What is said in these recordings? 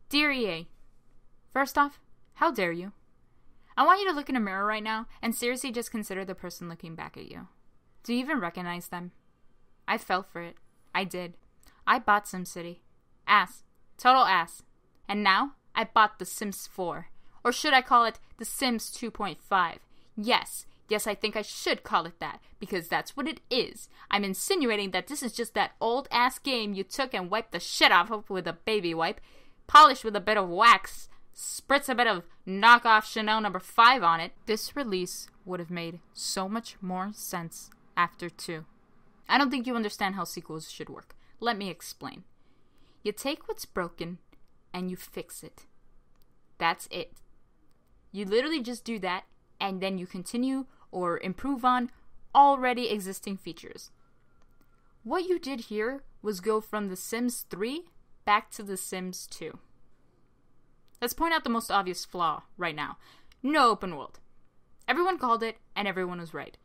Dear EA, first off, how dare you? I want you to look in a mirror right now and seriously just consider the person looking back at you. Do you even recognize them? I fell for it. I did. I bought SimCity. Ass. Total ass. And now, I bought The Sims 4. Or should I call it The Sims 2.5? Yes, I think I should call it that, because that's what it is. I'm insinuating that this is just that old-ass game you took and wiped the shit off of with a baby wipe, polished with a bit of wax, spritz a bit of knockoff Chanel No. 5 on it. This release would have made so much more sense after 2. I don't think you understand how sequels should work. Let me explain. You take what's broken and you fix it. That's it. You literally just do that, and then you continue or improve on already existing features. What you did here was go from The Sims 3 back to The Sims 2. Let's point out the most obvious flaw right now. No open world. Everyone called it, and everyone was right.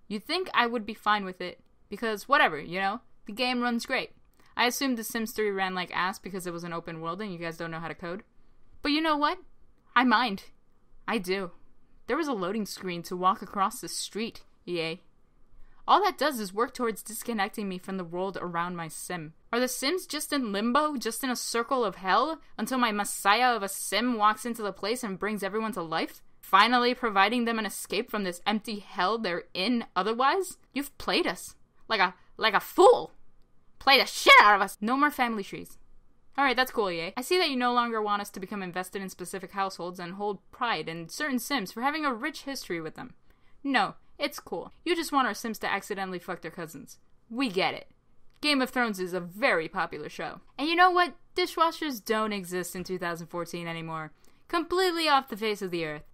You'd think I would be fine with it, because whatever, the game runs great. I assumed The Sims 3 ran like ass because it was an open world and you guys don't know how to code. But you know what? I mind. I do. There was a loading screen to walk across the street, EA. All that does is work towards disconnecting me from the world around my sim. Are the Sims just in limbo, just in a circle of hell, until my messiah of a sim walks into the place and brings everyone to life? Finally providing them an escape from this empty hell they're in otherwise? You've played us. Like a fool. Play the shit out of us. No more family trees. Alright, that's cool, EA. I see that you no longer want us to become invested in specific households and hold pride in certain Sims for having a rich history with them. No, it's cool. You just want our Sims to accidentally fuck their cousins. We get it. Game of Thrones is a very popular show. And you know what? Dishwashers don't exist in 2014 anymore. Completely off the face of the earth.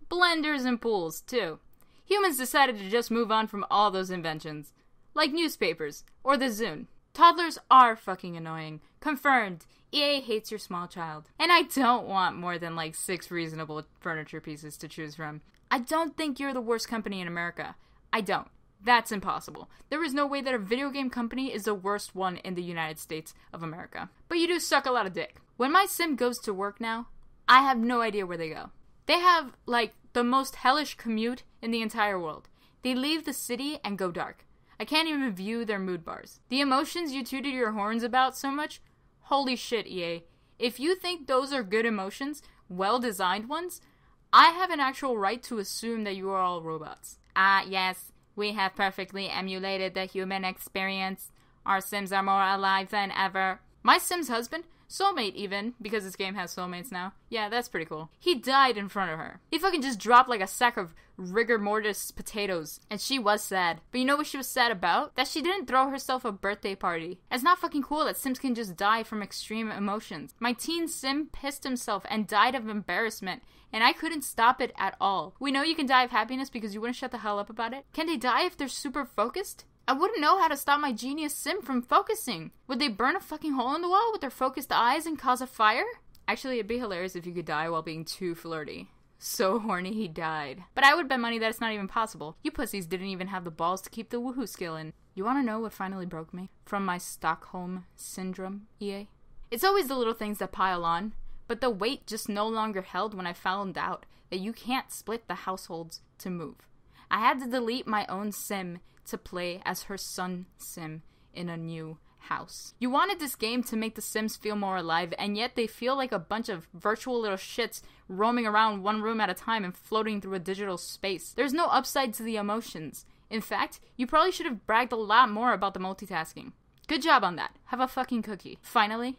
Blenders and pools, too. Humans decided to just move on from all those inventions. Like newspapers, or the Zune. Toddlers are fucking annoying. Confirmed. EA hates your small child. And I don't want more than 6 reasonable furniture pieces to choose from. I don't think you're the worst company in America. I don't. That's impossible. There is no way that a video game company is the worst one in the United States of America. But you do suck a lot of dick. When my sim goes to work now, I have no idea where they go. They have, the most hellish commute in the entire world. They leave the city and go dark. I can't even view their mood bars. The emotions you tooted your horns about so much? Holy shit, EA. If you think those are good emotions, well-designed ones, I have an actual right to assume that you are all robots. Yes, we have perfectly emulated the human experience. Our Sims are more alive than ever. My Sim's husband, soulmate even, because this game has soulmates now. Yeah, that's pretty cool. He died in front of her. He fucking just dropped like a sack of rigor mortis potatoes. And she was sad. But you know what she was sad about? That she didn't throw herself a birthday party. It's not fucking cool that Sims can just die from extreme emotions. My teen Sim pissed himself and died of embarrassment. And I couldn't stop it at all. We know you can die of happiness because you wouldn't shut the hell up about it. Can they die if they're super focused? I wouldn't know how to stop my genius Sim from focusing. Would they burn a fucking hole in the wall with their focused eyes and cause a fire? Actually, it'd be hilarious if you could die while being too flirty. So horny he died. But I would bet money that it's not even possible. You pussies didn't even have the balls to keep the woohoo skill in. You wanna know what finally broke me? From my Stockholm Syndrome, EA? It's always the little things that pile on. But the weight just no longer held when I found out that you can't split the households to move. I had to delete my own Sim to play as her son Sim in a new house. You wanted this game to make the Sims feel more alive, and yet they feel like a bunch of virtual little shits roaming around one room at a time and floating through a digital space. There's no upside to the emotions. In fact, you probably should have bragged a lot more about the multitasking. Good job on that. Have a fucking cookie. Finally,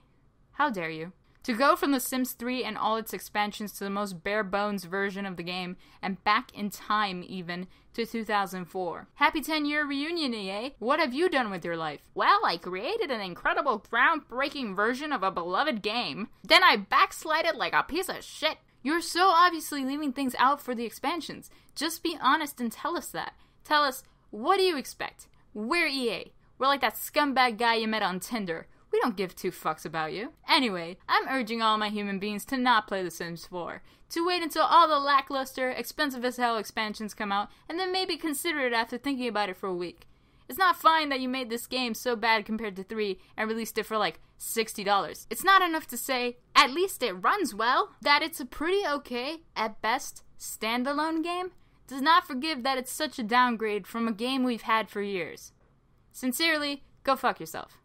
how dare you? To go from The Sims 3 and all its expansions to the most bare-bones version of the game, and back in time, even, to 2004. Happy 10-year reunion, EA! What have you done with your life? Well, I created an incredible, groundbreaking version of a beloved game. Then I backslided like a piece of shit. You're so obviously leaving things out for the expansions. Just be honest and tell us that. Tell us, what do you expect? We're EA. We're like that scumbag guy you met on Tinder. We don't give 2 fucks about you. Anyway, I'm urging all my human beings to not play The Sims 4. To wait until all the lackluster, expensive as hell expansions come out, and then maybe consider it after thinking about it for a week. It's not fine that you made this game so bad compared to 3 and released it for like $60. It's not enough to say, at least it runs well. That it's a pretty okay, at best, standalone game does not forgive that it's such a downgrade from a game we've had for years. Sincerely, go fuck yourself.